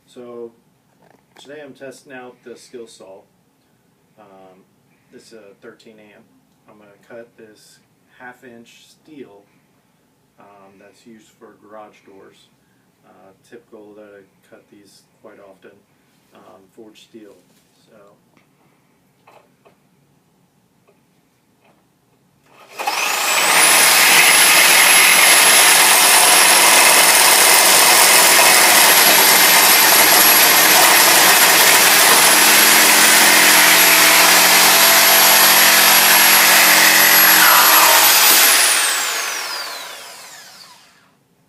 So today I'm testing out the Skilsaw. This is a 13 amp. I'm going to cut this 1/2-inch steel that's used for garage doors. Typical that I cut these quite often, forged steel. So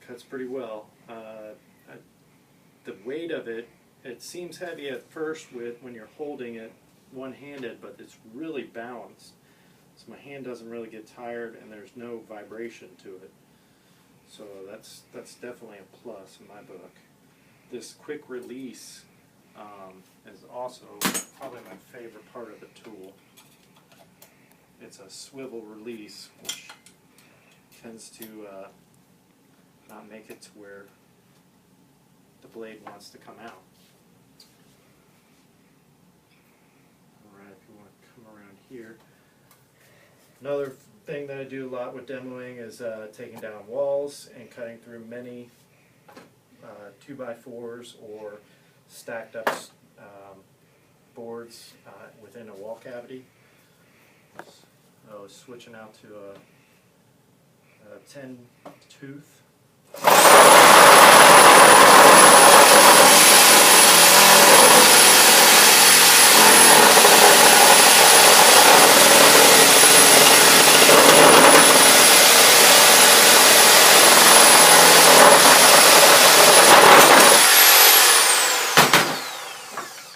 cuts pretty well. The weight of it seems heavy at first when you're holding it one-handed, but it's really balanced. So my hand doesn't really get tired and there's no vibration to it. So that's definitely a plus in my book. This quick release is also probably my favorite part of the tool. It's a swivel release, which tends to not make it to where the blade wants to come out. Alright, if you want to come around here. Another thing that I do a lot with demoing is taking down walls and cutting through many 2x4s or stacked up boards within a wall cavity. So switching out to a 10 tooth.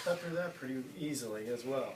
Cut through that pretty easily as well.